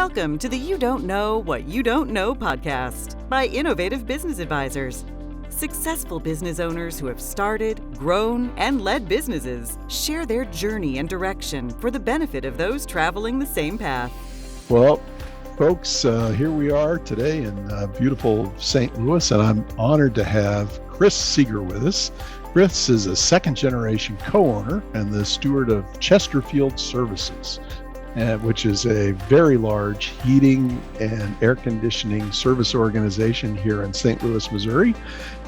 Welcome to the You Don't Know What You Don't Know podcast by Innovative Business Advisors. Successful business owners who have started, grown, and led businesses share their journey and direction for the benefit of those traveling the same path. Well, folks, here we are today in beautiful St. Louis, and I'm honored to have Chris Seeger with us. Chris is a second-generation co-owner and the steward of Chesterfield Services, which is a very large heating and air conditioning service organization here in St. Louis, Missouri.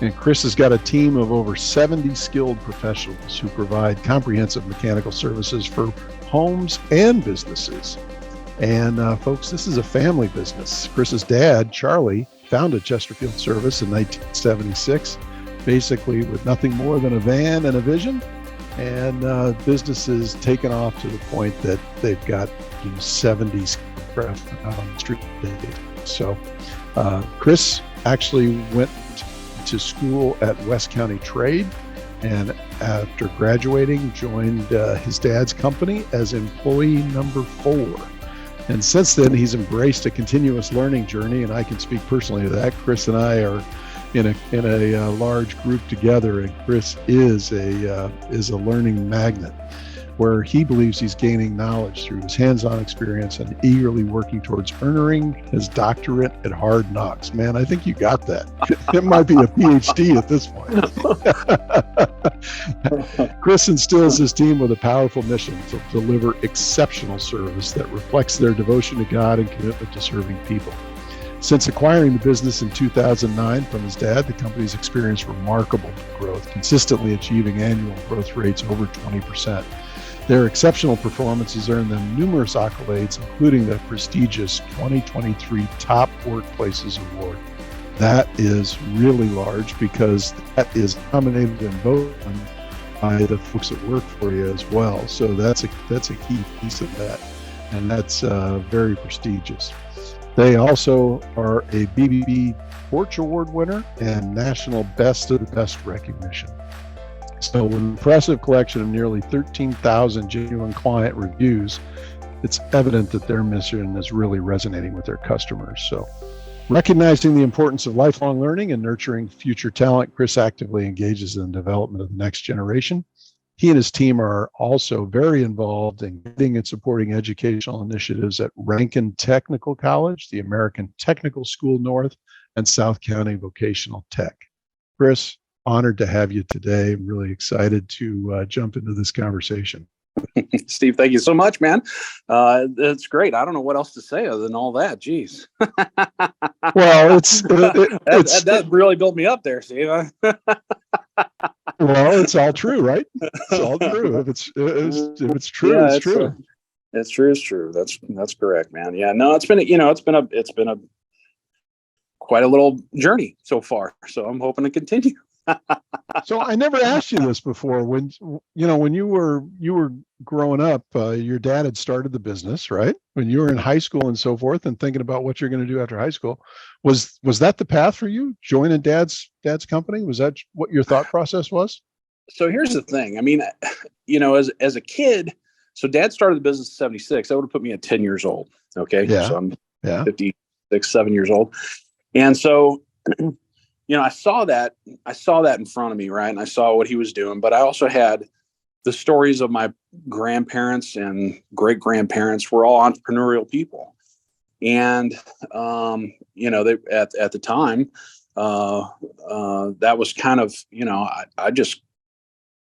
And Chris has got a team of over 70 skilled professionals who provide comprehensive mechanical services for homes and businesses. And folks, this is a family business. Chris's dad, Charlie, founded Chesterfield Service in 1976, basically with nothing more than a van and a vision. And business has taken off to the point that they've got 70 craft on the street. So Chris actually went to school at West County Trade, and after graduating, joined his dad's company as employee number 4. And since then, he's embraced a continuous learning journey, and I can speak personally to that. Chris and I are in a large group together, and Chris is a learning magnet, where he believes he's gaining knowledge through his hands-on experience and eagerly working towards earning his doctorate at Hard Knocks. Man, I think you got that. It might be a PhD at this point. Chris instills his team with a powerful mission to deliver exceptional service that reflects their devotion to God and commitment to serving people. Since acquiring the business in 2009 from his dad, the company's experienced remarkable growth, consistently achieving annual growth rates over 20%. Their exceptional performance has earned them numerous accolades, including the prestigious 2023 Top Workplaces Award. That is really large because that is nominated and voted by the folks that work for you as well. So that's a key piece of that, and that's very prestigious. They also are a BBB Porch Award winner and National Best of the Best recognition. So with an impressive collection of nearly 13,000 genuine client reviews, it's evident that their mission is really resonating with their customers. So recognizing the importance of lifelong learning and nurturing future talent, Chris actively engages in the development of the next generation. He and his team are also very involved in guiding and supporting educational initiatives at Rankin Technical College, the American Technical School North, and South County Vocational Tech. Chris, honored to have you today. I'm really excited to jump into this conversation. Steve, thank you so much, man. It's great. I don't know what else to say other than all that. Geez. Well, that really built me up there, Steve. Well, it's all true, right? It's all true. If it's true, yeah, it's true. It's true. It's true. That's correct, man. Yeah. No, it's been a quite a little journey so far. So I'm hoping to continue. So I never asked you this before. When you were growing up, your dad had started the business, right? When you were in high school and so forth, and thinking about what you're going to do after high school, was that the path for you? Joining dad's company? Was that what your thought process was? So here's the thing. I mean, as a kid, so dad started the business in 76. That would have put me at 10 years old. Okay. Yeah. So I'm 56, 7 years old. And so, I saw that in front of me, right? And I saw what he was doing, but I also had the stories of my grandparents and great grandparents were all entrepreneurial people. And, they, at the time, that was kind of,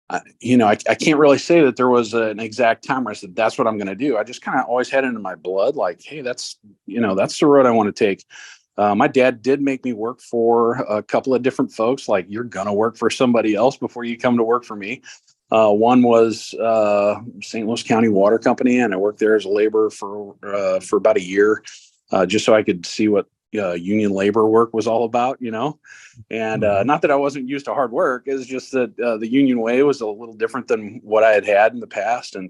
I can't really say that there was an exact time where I said, that's what I'm going to do. I just kind of always had it in my blood, like, hey, that's the road I want to take. My dad did make me work for a couple of different folks. Like, you're going to work for somebody else before you come to work for me. One was St. Louis County Water Company, and I worked there as a laborer for about a year, just so I could see what union labor work was all about, And not that I wasn't used to hard work. It's just that the union way was a little different than what I had in the past. And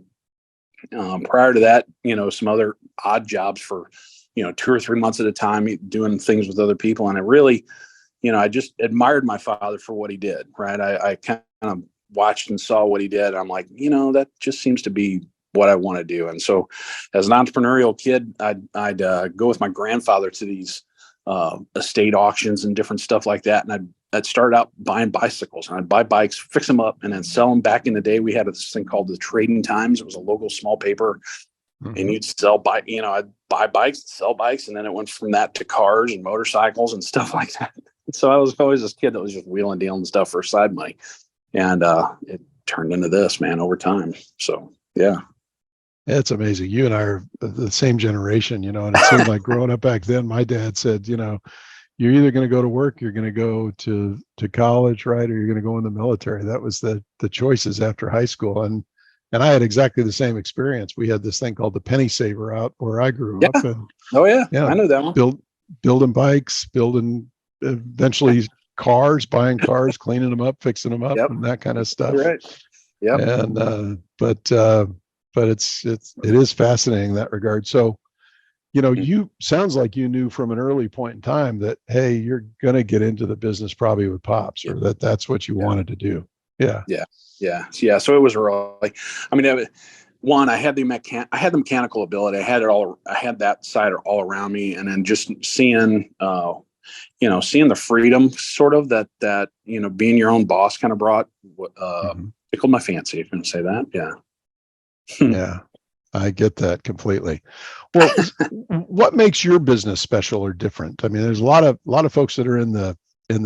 prior to that, some other odd jobs for 2 or 3 months at a time, doing things with other people. And I really, I just admired my father for what he did, right? I kind of watched and saw what he did. I'm like, that just seems to be what I want to do. And so as an entrepreneurial kid, I'd go with my grandfather to these estate auctions and different stuff like that. And I'd start out buying bicycles, and I'd buy bikes, fix them up, and then sell them. Back in the day, we had this thing called the Trading Times. It was a local small paper, and you'd sell I'd buy bikes, sell bikes. And then it went from that to cars and motorcycles and stuff like that. So I was always this kid that was just wheeling, dealing stuff for side money. And it turned into this, man, over time. So, yeah. It's amazing. You and I are the same generation, and it seemed like growing up back then, my dad said, you're either going to go to work, you're going to go to college, right? Or you're going to go in the military. That was the choices after high school. And I had exactly the same experience. We had this thing called the penny saver out where I grew up. And I know that one. Building bikes, eventually cars, buying cars, cleaning them up, fixing them up, and that kind of stuff. Right. Yeah. And but it is fascinating in that regard. So, you sounds like you knew from an early point in time that, hey, you're going to get into the business probably with Pops, or that's what you wanted to do. Yeah. So it was early. I mean, I had the mechanical ability. I had that side all around me, and then just seeing the freedom sort of that being your own boss kind of brought tickled my fancy, if you can say that. Yeah. Yeah, I get that completely. Well, what makes your business special or different? I mean, there's a lot of folks that are in the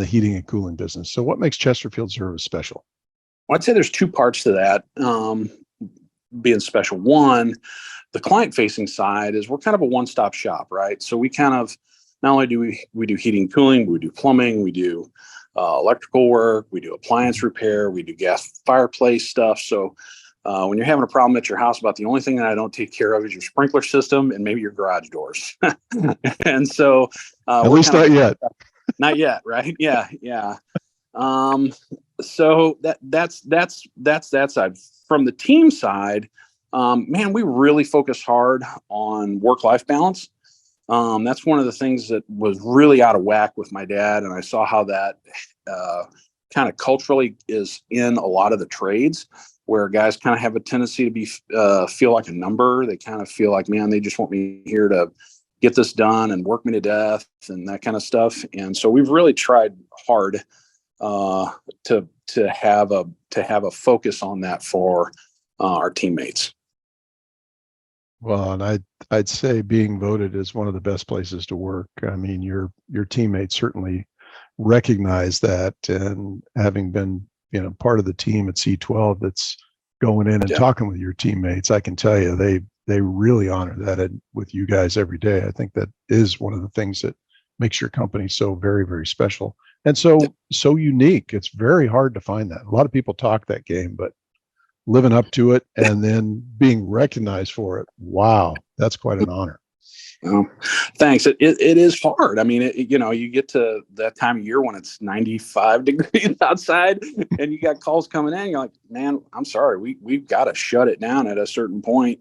heating and cooling business. So what makes Chesterfield Service special? Well, I'd say there's two parts to that being special. One, the client-facing side is we're kind of a one-stop shop, right? So we kind of not only do we do heating and cooling, we do plumbing, we do electrical work, we do appliance repair, we do gas fireplace stuff. So when you're having a problem at your house, about the only thing that I don't take care of is your sprinkler system and maybe your garage doors. And so, at least not yet. Not yet, right? Yeah. So that's that side. From the team side, man, we really focus hard on work-life balance. That's one of the things that was really out of whack with my dad, and I saw how that kind of culturally is in a lot of the trades, where guys kind of have a tendency to be feel like a number. They kind of feel like, man, they just want me here to get this done and work me to death and that kind of stuff. And so we've really tried hard to have a focus on that for our teammates. Well, and I'd say being voted as one of the best places to work. I mean, your teammates certainly recognize that, and having been part of the team at C12 that's going in and talking with your teammates, I can tell you they really honor that with you guys every day. I think that is one of the things that makes your company so very, very special and so unique. It's very hard to find that. A lot of people talk that game, but living up to it and then being recognized for it, wow, that's quite an honor. Well, thanks. It is hard. I mean, you get to that time of year when it's 95 degrees outside and you got calls coming in. You're like, man, I'm sorry. We've got to shut it down at a certain point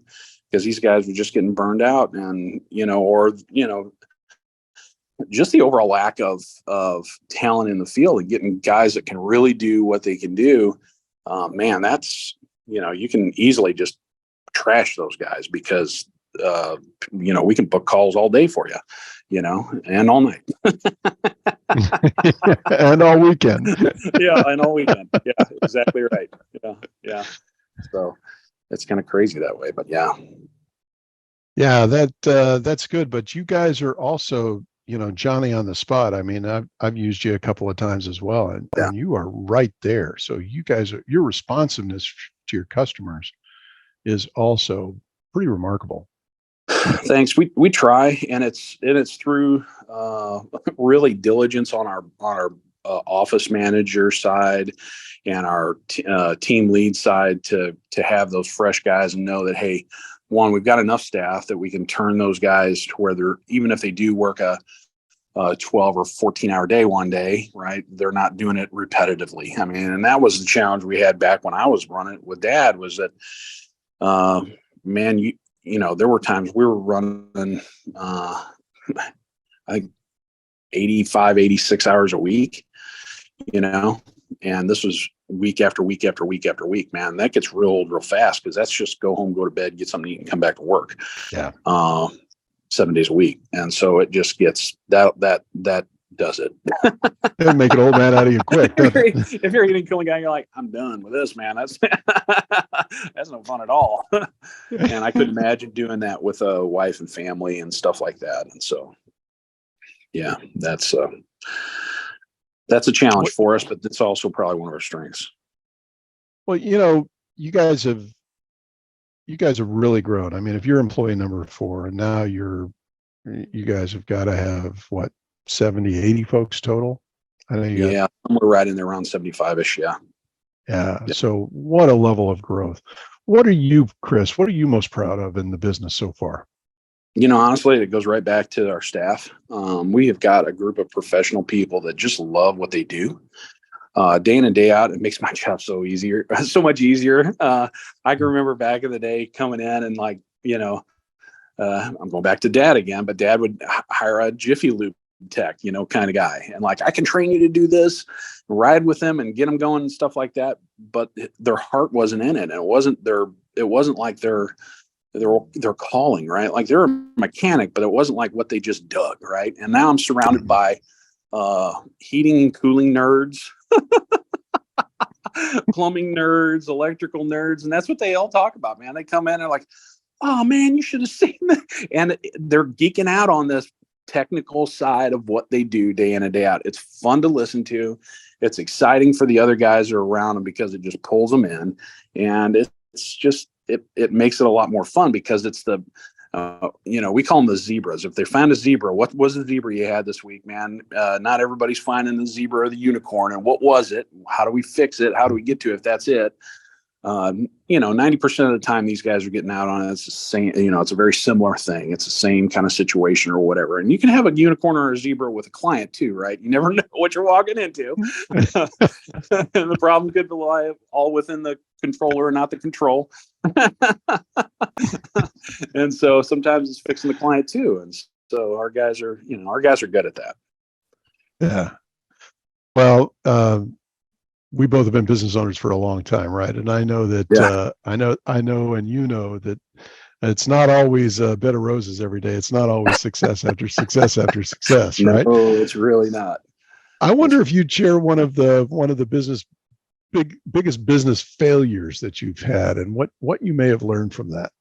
because these guys were just getting burned out, and, just the overall lack of talent in the field and getting guys that can really do what they can do. Man, that's, you can easily just trash those guys because we can book calls all day for you, and all night. And all weekend. Yeah, and all weekend. Yeah, exactly right. Yeah. So it's kind of crazy that way, but yeah. Yeah, that's good. But you guys are also, Johnny on the spot. I mean, I've used you a couple of times as well, and you are right there. So you guys your responsiveness to your customers is also pretty remarkable. Thanks. We try, and it's through really diligence on our office manager side and our team lead side to have those fresh guys and know that, hey, one, we've got enough staff that we can turn those guys to where they're, even if they do work a 12 or 14-hour day one day, right, they're not doing it repetitively. I mean, and that was the challenge we had back when I was running with Dad, was that, man, there were times we were running, I think 85, 86 hours a week, and this was week after week after week after week, man, that gets real old real fast, because that's just go home, go to bed, get something to eat, and come back to work. Yeah. 7 days a week. And so it just gets that does it. It'll make an old man out of you quick. If you're eating killing guy, you're like, I'm done with this, man. That's that's no fun at all. And I could imagine doing that with a wife and family and stuff like that. And so, yeah, that's a challenge for us, but it's also probably one of our strengths. Well, you guys have really grown. I mean, if you're employee number 4 and now you guys have got to have what, 70, 80 folks total? I know you got, somewhere right in there around 75-ish. Yeah. So what a level of growth. What are you, Chris, what are you most proud of in the business so far? Honestly, it goes right back to our staff. We have got a group of professional people that just love what they do. Day in and day out. It makes my job so much easier. I can remember back in the day coming in and like, I'm going back to Dad again, but Dad would hire a Jiffy Lube tech, kind of guy. And like, I can train you to do this, ride with them and get them going and stuff like that. But their heart wasn't in it. And it wasn't like their calling, right? Like they're a mechanic, but it wasn't like what they just dug, right? And now I'm surrounded by heating and cooling nerds, plumbing nerds, electrical nerds, and that's what they all talk about, man. They come in and like, oh man, you should have seen that. And they're geeking out on this technical side of what they do day in and day out. It's fun to listen to. It's exciting for the other guys who are around them because it just pulls them in. And it's just, it makes it a lot more fun because it's the, we call them the zebras. If they found a zebra, what was the zebra you had this week, man? Not everybody's finding the zebra or the unicorn. And what was it? How do we fix it? How do we get to it if that's it? 90% of the time these guys are getting out on it. It's the same, it's a very similar thing. It's the same kind of situation or whatever. And you can have a unicorn or a zebra with a client too, right? You never know what you're walking into. And the problem could lie all within the controller and not the control. And so sometimes it's fixing the client too. And so our guys are good at that. Yeah. Well, we both have been business owners for a long time, right? And I know that I know, and that it's not always a bed of roses every day. It's not always success after success after success, right? No, it's really not. I wonder if you'd share one of the biggest business failures that you've had, and what you may have learned from that.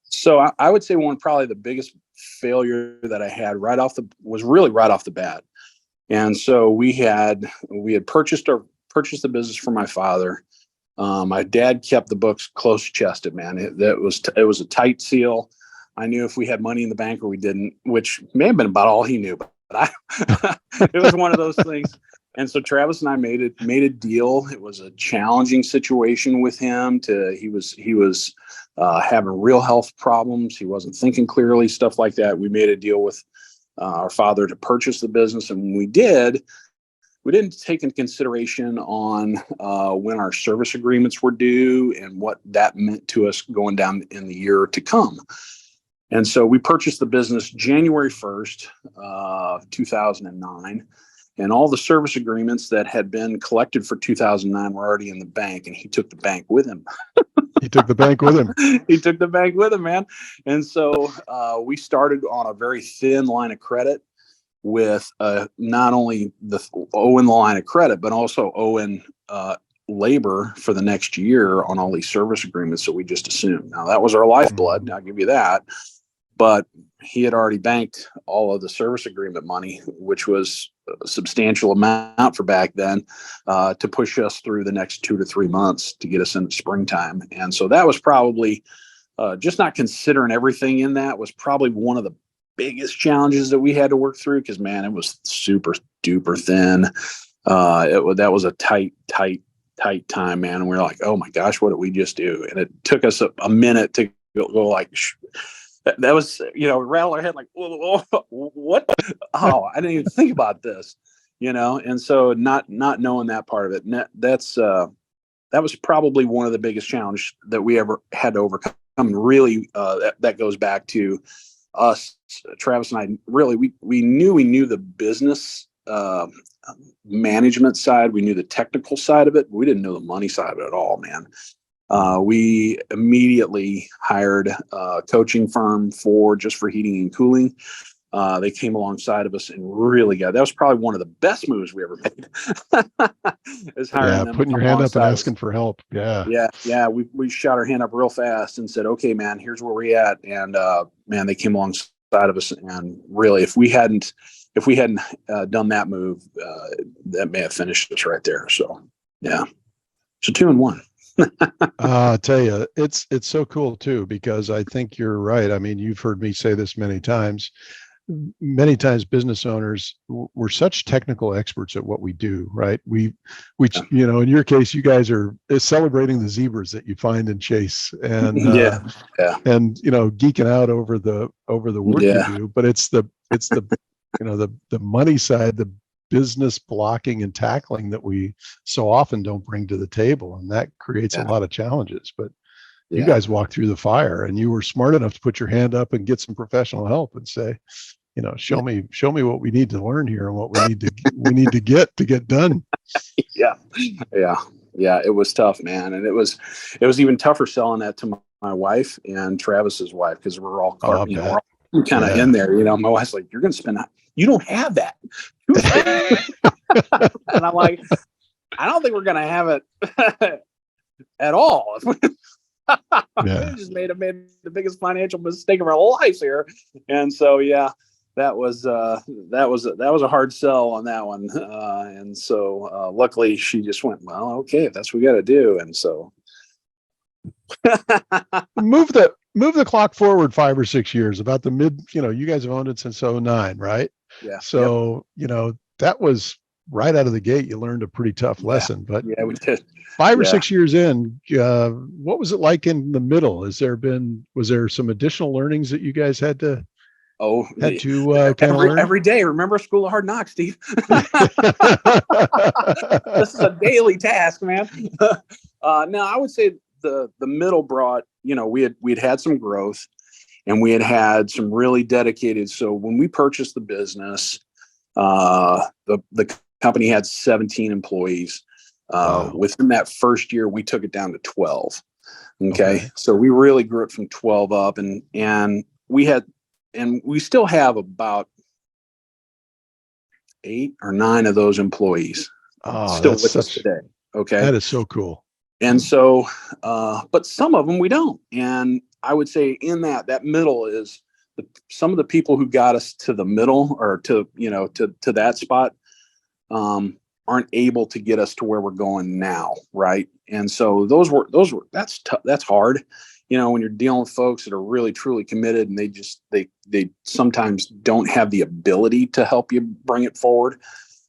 So I would say probably the biggest failure that I had was really right off the bat. And so we had purchased the business from my father. My dad kept the books close chested, man. It was a tight seal. I knew if we had money in the bank or we didn't, which may have been about all he knew, but it was one of those things. And so Travis and I made a deal. It was a challenging situation with him. He was having real health problems. He wasn't thinking clearly, stuff like that. We made a deal with our father to purchase the business. And when we did, we didn't take into consideration on when our service agreements were due and what that meant to us going down in the year to come. And so we purchased the business January 1st, 2009. And all the service agreements that had been collected for 2009 were already in the bank, and he took the bank with him. He took the bank with him. He took the bank with him, man. And so we started on a very thin line of credit with not only owing the line of credit, but also owing labor for the next year on all these service agreements that we just assumed. Now, that was our lifeblood. I'll give you that. But he had already banked all of the service agreement money, which was a substantial amount for back then, to push us through the next 2 to 3 months to get us into springtime. And so that was probably just not considering everything in that was probably one of the biggest challenges that we had to work through, because, man, it was super duper thin. That was a tight time, man. And we were like, oh my gosh, what did we just do? And it took us a minute to go like, that was, rattle our head like, whoa, what? Oh, I didn't even think about this, And so not knowing that part of it, and that was probably one of the biggest challenges that we ever had to overcome. Really, that goes back to us, Travis and I. Really, we knew the business management side. We knew the technical side of it. We didn't know the money side of it at all, man. We immediately hired a coaching firm for heating and cooling. They came alongside of us and really that was probably one of the best moves we ever made. Is hiring them, putting your hand up and asking for help. Yeah. We shot our hand up real fast and said, okay, man, here's where we're at. And man, they came alongside of us. And really, if we hadn't done that move, that may have finished us right there. So yeah, so 2-1. I'll tell you, it's so cool too, because I think you're right. I mean, you've heard me say this many times. Many times business owners, we're such technical experts at what we do, right? We in your case, you guys are celebrating the zebras that you find and chase, and and geeking out over the work you do. But it's the the money side, the business blocking and tackling that we so often don't bring to the table, and that creates a lot of challenges. But you guys walked through the fire, and you were smart enough to put your hand up and get some professional help and say, show me what we need to learn here and what we need to get done. Yeah. It was tough, man. And it was even tougher selling that to my wife and Travis's wife, because we're all kind of in there. My wife's like, you're going to spend, you don't have that. And I'm like, I don't think we're going to have it at all. We just made the biggest financial mistake of our lives here. And so, that was a hard sell on that one. And so luckily she just went, well, okay, if that's what we got to do. And so move the clock forward 5 or 6 years, about the mid, you guys have owned it since 2009, right? Yeah. So, that was right out of the gate. You learned a pretty tough lesson, but we did. 5 or 6 years in, what was it like in the middle? Was there some additional learnings that you guys had to learn? Every day? Remember School of Hard Knocks, Steve? This is a daily task, man. No, I would say the middle brought, we'd had some growth, and we had some really dedicated. So when we purchased the business, the company had 17 employees. Within that first year, we took it down to 12. Okay. So we really grew it from 12 up, and we still have about 8 or 9 of those employees still with us today. Okay. That is so cool. And so, but some of them we don't. And I would say in that middle is some of the people who got us to the middle, or to that spot, aren't able to get us to where we're going now. Right. And so that's hard. When you're dealing with folks that are really truly committed, and they sometimes don't have the ability to help you bring it forward,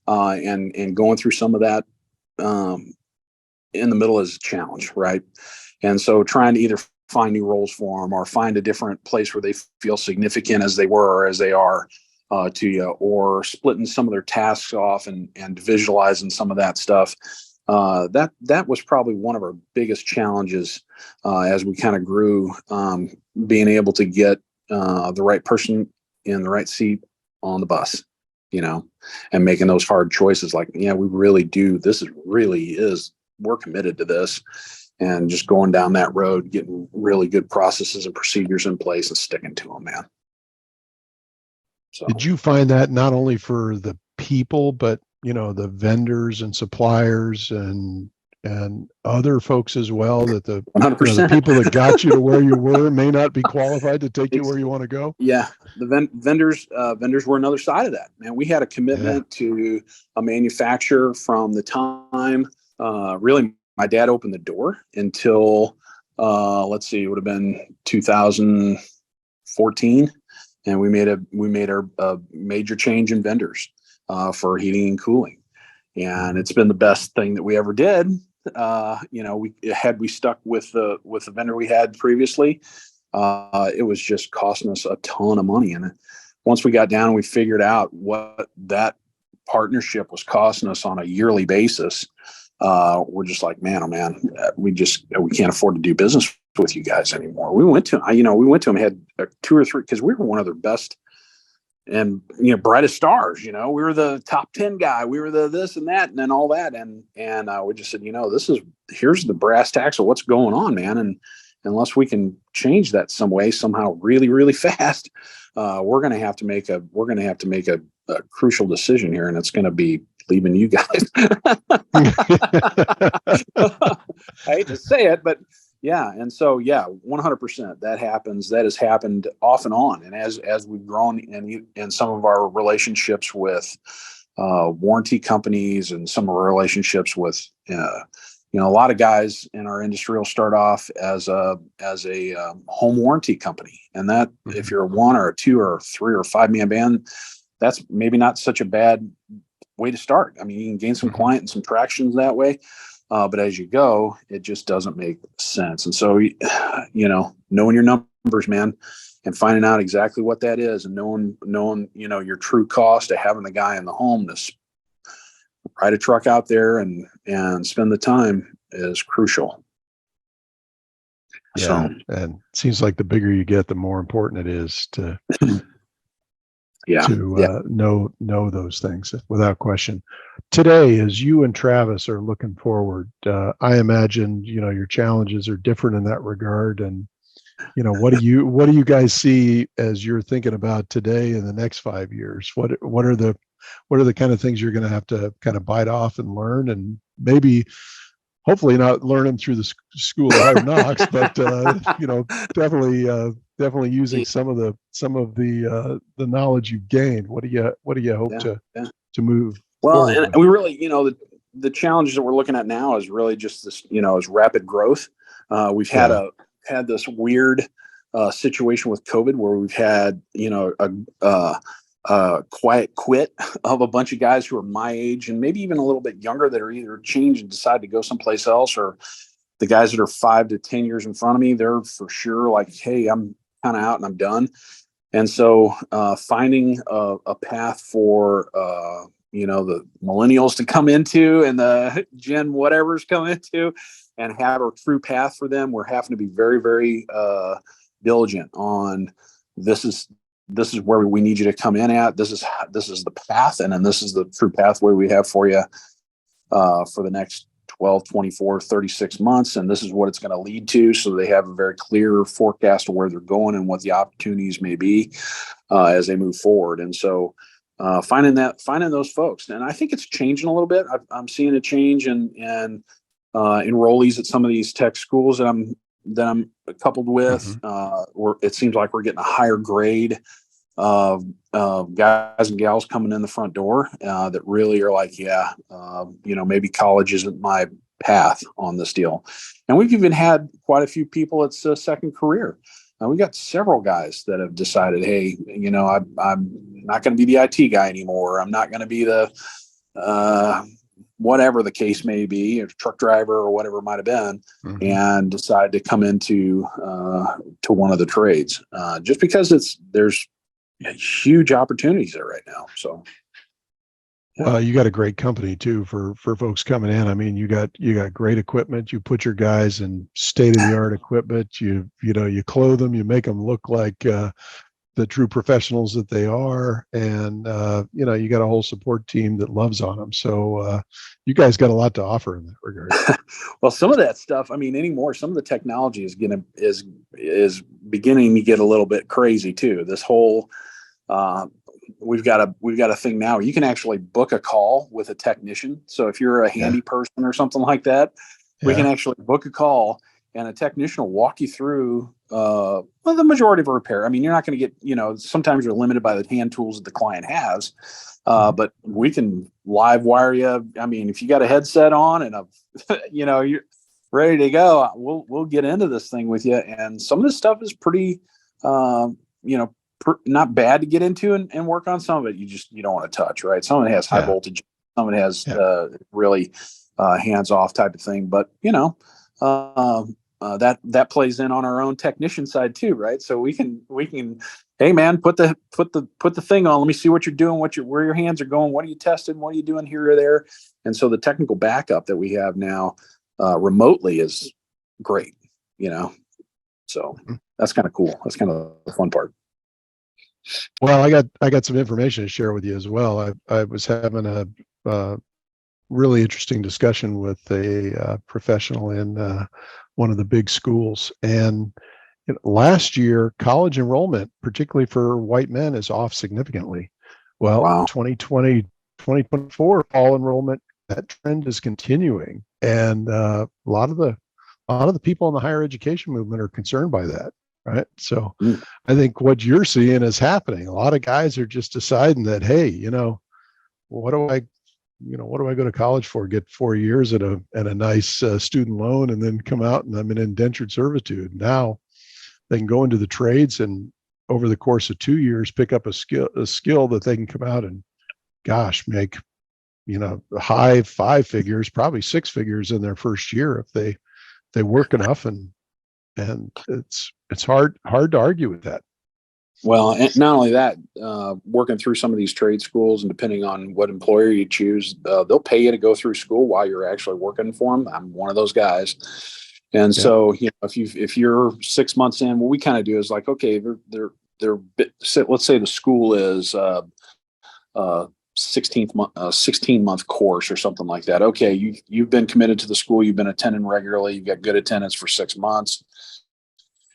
and going through some of that in the middle is a challenge, right? And so trying to either find new roles for them, or find a different place where they feel significant as they were or as they are to you, or splitting some of their tasks off and visualizing some of that stuff. That was probably one of our biggest challenges as we kind of grew, being able to get the right person in the right seat on the bus, and making those hard choices. Like, we really do. We're committed to this, and just going down that road, getting really good processes and procedures in place and sticking to them, man. So, did you find that not only for the people, but the vendors and suppliers and other folks as well, that the 100%. The people that got you to where you were may not be qualified to take you where you want to go? Yeah. The vendors were another side of that, man. We had a commitment to a manufacturer from the time, really my dad opened the door until, it would have been 2014. And we made a major change in vendors for heating and cooling, and it's been the best thing that we ever did. We stuck with the vendor we had previously, it was just costing us a ton of money. And once we got down and we figured out what that partnership was costing us on a yearly basis, we're just like, man, oh man, we can't afford to do business with you guys anymore. We went to him, had 2 or 3, because we were one of their best brightest stars, we were the top 10 guy, we were the this and that, and then all that. And we just said, here's the brass tacks of what's going on, man. And unless we can change that some way, somehow really, really fast, we're going to have to make a crucial decision here. And it's going to be leaving you guys. I hate to say it, but yeah. And so, 100% that happens. That has happened off and on. And as we've grown in some of our relationships with warranty companies and some of our relationships with, a lot of guys in our industry will start off as a home warranty company. And that if you're a 1 or a 2 or a 3 or 5 man band, that's maybe not such a bad way to start. I mean, you can gain some client and some tractions that way. But as you go, it just doesn't make sense. And so, knowing your numbers, man, and finding out exactly what that is, and knowing, your true cost of having the guy in the home to ride a truck out there and spend the time is crucial. Yeah. So, and it seems like the bigger you get, the more important it is to know those things without question. Today, as you and Travis are looking forward, I imagine your challenges are different in that regard. And what do you guys see as you're thinking about today in the next 5 years? What are the kind of things you're going to have to kind of bite off and learn, and maybe hopefully not learn them through the school of hard knocks, but definitely using some of the knowledge you've gained. What do you hope to move? Well, and we really, the challenges that we're looking at now is really just this, is rapid growth. We've had this weird situation with COVID where we've had, a quiet quit of a bunch of guys who are my age and maybe even a little bit younger that are either changed and decide to go someplace else, or the guys that are 5 to 10 years in front of me, they're for sure like, hey, I'm kind of out and I'm done. And so finding a path for, the millennials to come into and the Gen whatever's come into and have a true path for them, we're having to be very, very diligent on this is where we need you to come in at. This is the path. And then this is the true pathway we have for you for the next 12, 24, 36 months. And this is what it's going to lead to. So they have a very clear forecast of where they're going and what the opportunities may be as they move forward. And so finding those folks. And I think it's changing a little bit. I'm seeing a change in enrollees at some of these tech schools that I'm coupled with, where it seems like we're getting a higher grade of guys and gals coming in the front door that really are like, maybe college isn't my path on this deal. And we've even had quite a few people it's a second career. We got several guys that have decided, hey, I'm not going to be the IT guy anymore. I'm not going to be the whatever the case may be, a truck driver or whatever it might have been, and decide to come into to one of the trades just because there's huge opportunities there right now. So, you got a great company too for folks coming in. I mean, you got great equipment. You put your guys in state of the art equipment. You clothe them. You make them look like the true professionals that they are, and you got a whole support team that loves on them. So you guys got a lot to offer in that regard. Well, some of that stuff, I mean, anymore, some of the technology is beginning to get a little bit crazy too. This whole we've got a thing now where you can actually book a call with a technician. So if you're a handy person or something like that, we can actually book a call and a technician will walk you through the majority of a repair. I mean, you're not going to get, sometimes you're limited by the hand tools that the client has, but we can live wire you. I mean, if you got a headset on and you're ready to go, we'll get into this thing with you. And some of this stuff is pretty, not bad to get into and work on. Some of it you don't want to touch, right? Some of it has high voltage. Some of it has really hands off type of thing. But that plays in on our own technician side too, right? So we can, hey man, put the thing on. Let me see what you're doing, where your hands are going. What are you testing? What are you doing here or there? And so the technical backup that we have now remotely is great, So that's kind of cool. That's kind of the fun part. Well, I got some information to share with you as well. I was having a really interesting discussion with a professional in one of the big schools, and last year college enrollment, particularly for white men, is off significantly. Well, Wow. 2020, 2024 fall enrollment, that trend is continuing, and a lot of the people in the higher education movement are concerned by that, right? So Mm. I think what you're seeing is happening. A lot of guys are just deciding that, hey, what do I, what do I go to college for? Get 4 years at a nice student loan, and then come out and I'm in indentured servitude. Now they can go into the trades and over the course of 2 years pick up a skill that they can come out and, gosh, make high five figures, probably six figures in their first year if they work enough, and it's hard to argue with that. Well, and not only that, working through some of these trade schools, and depending on what employer you choose, they'll pay you to go through school while you're actually working for them. I'm one of those guys. And Yeah. so, if you're 6 months in, what we kind of do is like, okay, let's say the school is 16-month course or something like that. Okay, you've been committed to the school, you've been attending regularly, you've got good attendance for 6 months.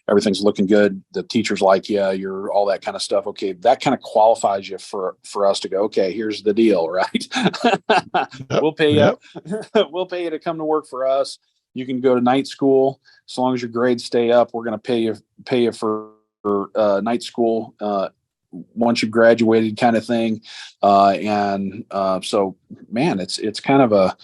Everything's looking good. The teachers like you, you're all that kind of stuff. Okay. That kind of qualifies you for us to go, okay, here's the deal, right? We'll pay you. Yep. We'll pay you to come to work for us. You can go to night school. As long as your grades stay up, we're going to pay you for night school, once you've graduated, kind of thing. So man, it's kind of a,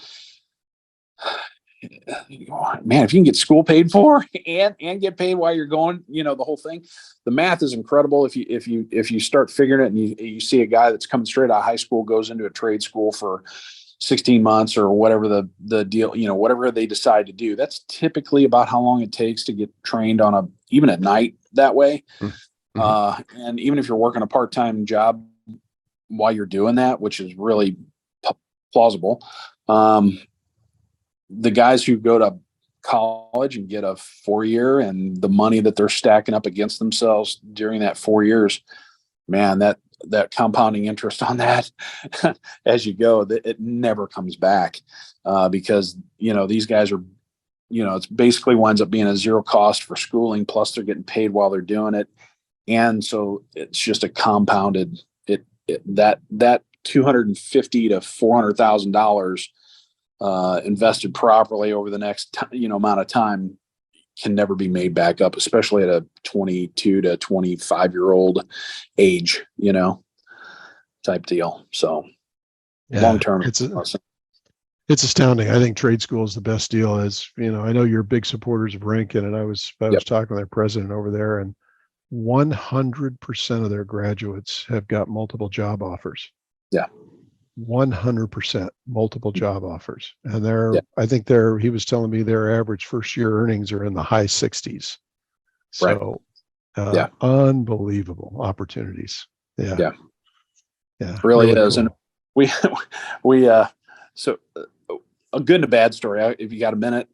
man, if you can get school paid for and get paid while you're going, the whole thing, the math is incredible. If you start figuring it, and you see a guy that's coming straight out of high school goes into a trade school for 16 months or whatever the deal, whatever they decide to do, that's typically about how long it takes to get trained on even at night that way. Mm-hmm. And even if you're working a part-time job while you're doing that, which is really plausible, the guys who go to college and get a 4-year, and the money that they're stacking up against themselves during that 4 years, man, that compounding interest on that as you go, it never comes back, because, these guys are, it's basically winds up being a zero cost for schooling. Plus they're getting paid while they're doing it. And so it's just a compounded, that $250,000 to $400,000 invested properly over the next amount of time can never be made back up, especially at a 22 to 25-year-old age, type deal. So yeah, long term, it's astounding. I think trade school is the best deal. As I know you're big supporters of Rankin, and I was Yep. talking with their president over there, and 100% of their graduates have got multiple job offers. Yeah. 100% multiple job offers. And Yeah. he was telling me their average first year earnings are in the high 60s. So, Yeah. Unbelievable opportunities. Yeah. Yeah. Yeah. Really is. Cool. And so a good and a bad story, if you got a minute.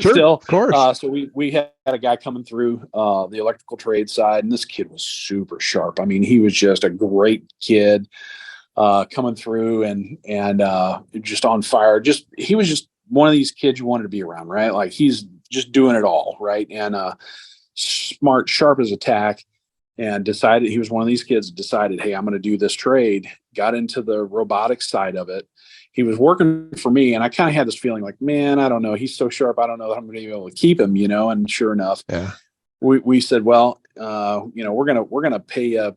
Sure, still, of course. So we had a guy coming through the electrical trade side, and this kid was super sharp. I mean, he was just a great kid. Coming through and just on fire. He was just one of these kids you wanted to be around, right? Like he's just doing it all, right? And smart, sharp as a tack, and decided he was one of these kids that decided, hey, I'm going to do this trade. Got into the robotics side of it. He was working for me, and I kind of had this feeling like, man, I don't know. He's so sharp. I don't know that I'm going to be able to keep him, And sure enough, yeah, we said, well, we're gonna pay you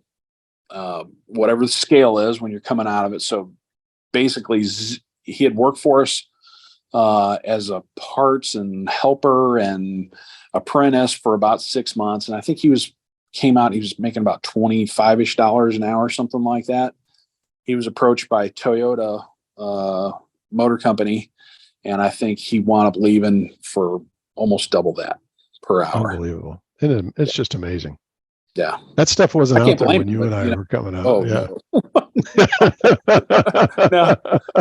whatever the scale is when you're coming out of it. So basically, he had worked for us as a parts and helper and apprentice for about 6 months, and I think he was making about $25-ish an hour, something like that. He was approached by Toyota Motor Company, and I think he wound up leaving for almost double that per hour. Unbelievable. And it's just amazing. Yeah. That stuff wasn't I out can't there blame when him, you but and I were coming out. oh Yeah. no,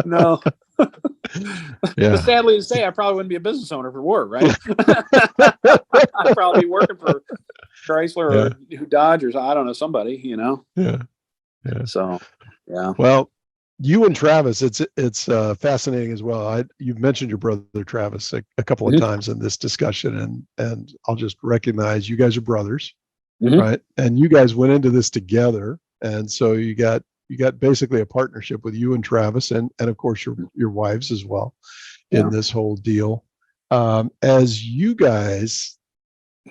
no. But Yeah. sadly to say, I probably wouldn't be a business owner for work, right? I'd probably be working for Chrysler or Dodge or I don't know, somebody, Yeah. Yeah. So, yeah. Well, you and Travis, it's fascinating as well. You've mentioned your brother Travis a couple of times in this discussion, and I'll just recognize you guys are brothers, right? And you guys went into this together, and so you got basically a partnership with you and Travis, and of course your wives as well in this whole deal. As you guys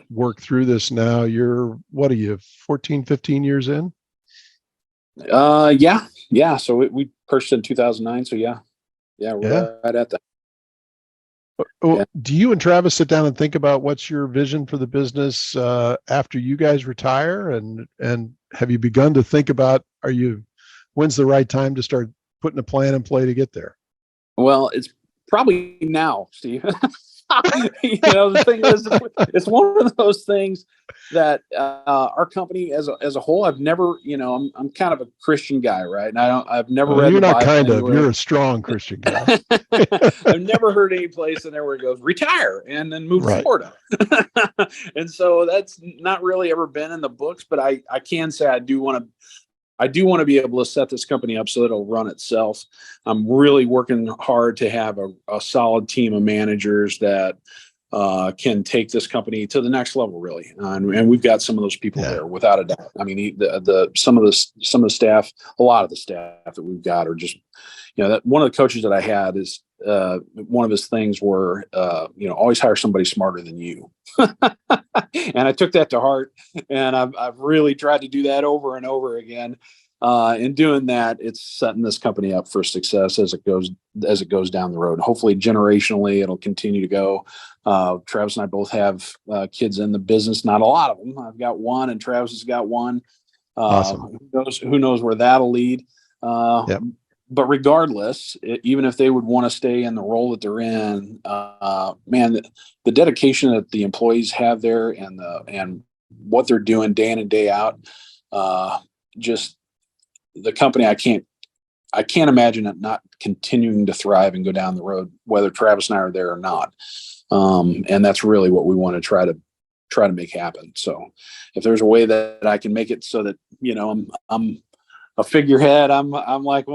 work through this now, what are you, 14, 15 years in? Yeah. So we purchased in 2009. So yeah, we're right at that. Do you and Travis sit down and think about what's your vision for the business after you guys retire? And have you begun to think about, when's the right time to start putting a plan in play to get there? Well, it's probably now, Steve. The thing is, it's one of those things that our company as a whole, I've never, I'm kind of a Christian guy, right? And I've never read the Bible. You're not anywhere. You're a strong Christian guy. I've never heard any place in there where it goes retire and then move to Florida. And so that's not really ever been in the books, but I can say I do want to be able to set this company up so that it'll run itself. I'm really working hard to have a solid team of managers that can take this company to the next level, really. And we've got some of those people there, without a doubt. I mean, some of the staff, a lot of the staff that we've got are just, that one of the coaches that I had is one of his things were, always hire somebody smarter than you. And I took that to heart, and I've really tried to do that over and over again. In doing that, it's setting this company up for success as it goes down the road. Hopefully, generationally, it'll continue to go. Travis and I both have kids in the business. Not a lot of them. I've got one, and Travis has got one. Awesome. Who knows where that'll lead? But regardless, even if they would want to stay in the role that they're in, man, the dedication that the employees have there and what they're doing day in and day out, just the company, I can't imagine it not continuing to thrive and go down the road, whether Travis and I are there or not. And that's really what we want to try to make happen. So if there's a way that I can make it so that, I'm a figurehead, I'm like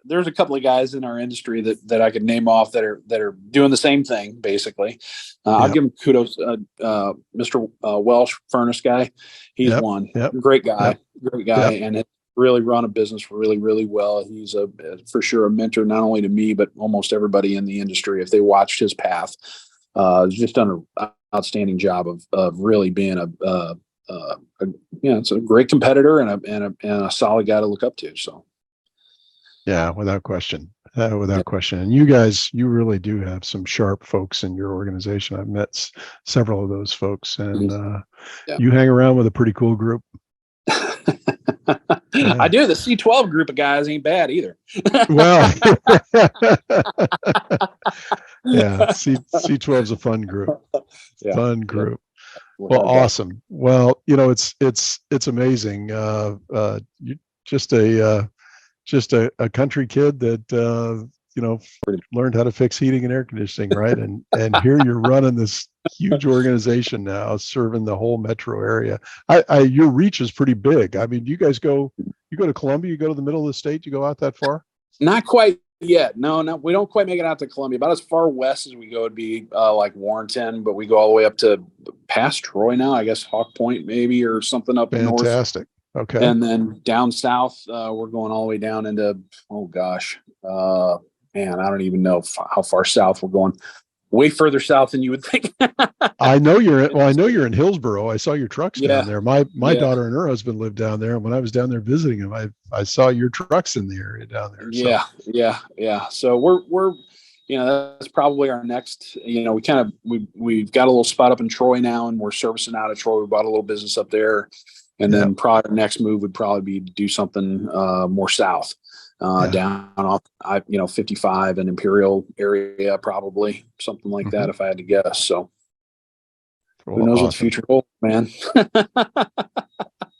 there's a couple of guys in our industry that I could name off that are doing the same thing, basically. I'll give him kudos. Mr. Welsh, furnace guy, he's one. Great guy, and it really run a business really, really well. He's for sure a mentor, not only to me, but almost everybody in the industry. If they watched his path, he's just done an outstanding job of really being it's a great competitor and a solid guy to look up to. So. Yeah, without question. And you guys, you really do have some sharp folks in your organization. I've met several of those folks, and you hang around with a pretty cool group. I do. The C12 group of guys ain't bad either. Well, C12 is a fun group. Fun group. Well, awesome. Well, it's amazing. You're just a country kid that learned how to fix heating and air conditioning, right? And here you're running this huge organization now, serving the whole metro area. Your reach is pretty big. I mean, you go to Columbia, you go to the middle of the state, you go out that far? Not quite yet. No, we don't quite make it out to Columbia. About as far west as we go would be like Warrenton, but we go all the way up to past Troy now, I guess Hawk Point maybe, or something up north. Fantastic. Okay. And then down south, we're going all the way down into, man, I don't even know how far south we're going. Way further south than you would think. I know you're in Hillsboro. I saw your trucks down there. My daughter and her husband live down there. And when I was down there visiting them, I saw your trucks in the area down there. So. Yeah. So we're that's probably our next, we've got a little spot up in Troy now, and we're servicing out of Troy. We bought a little business up there. And then probably our next move would probably be to do something more south, down off 55 and Imperial area, probably something like that, if I had to guess. So, Well, who knows what the awesome. future holds, man.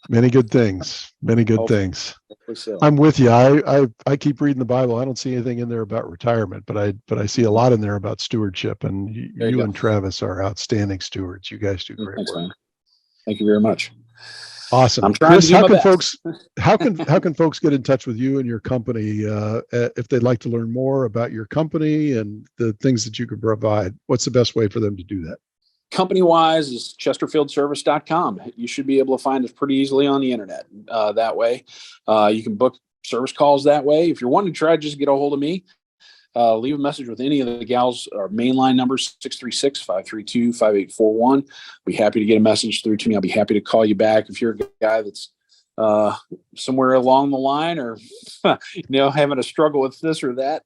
Many good things. Many good things. So. I'm with you. I keep reading the Bible. I don't see anything in there about retirement, but I see a lot in there about stewardship. And you and Travis are outstanding stewards. You guys do great Thanks, work. man. Thank you very much. Awesome. I'm trying Chris, to do my best. how can folks get in touch with you and your company if they'd like to learn more about your company and the things that you can provide? What's the best way for them to do that? Company-wise is chesterfieldservice.com. You should be able to find us pretty easily on the internet that way. You can book service calls that way. If you're wanting to try, just get a hold of me. Leave a message with any of the gals. Our mainline number is 636-532-5841. Be happy to get a message through to me. I'll be happy to call you back if you're a guy that's somewhere along the line or having a struggle with this or that.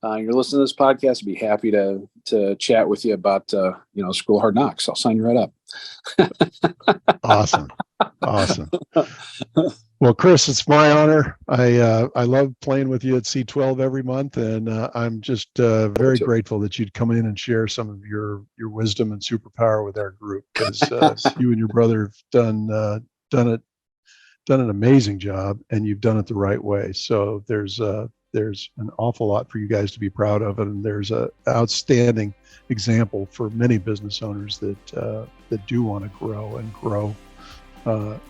You're listening to this podcast, I'd be happy to chat with you about School of Hard Knocks. I'll sign you right up. Awesome. Well, Chris, it's my honor. I love playing with you at C12 every month, and I'm just very grateful that you'd come in and share some of your wisdom and superpower with our group, because you and your brother have done an amazing job, and you've done it the right way. So there's an awful lot for you guys to be proud of, and there's an outstanding example for many business owners that do want to grow and grow at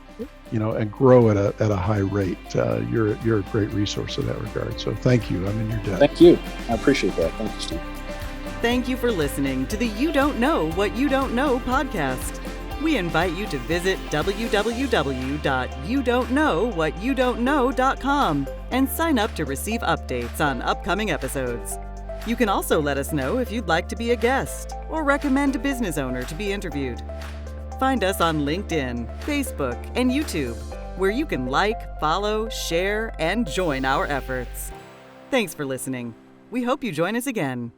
a high rate. You're a great resource in that regard. So thank you. I'm in your debt. Thank you. I appreciate that. Thank you, Steve. Thank you for listening to the You Don't Know What You Don't Know podcast. We invite you to visit www.youdon'tknowwhatyoudon'tknow.com and sign up to receive updates on upcoming episodes. You can also let us know if you'd like to be a guest or recommend a business owner to be interviewed. Find us on LinkedIn, Facebook, and YouTube, where you can like, follow, share, and join our efforts. Thanks for listening. We hope you join us again.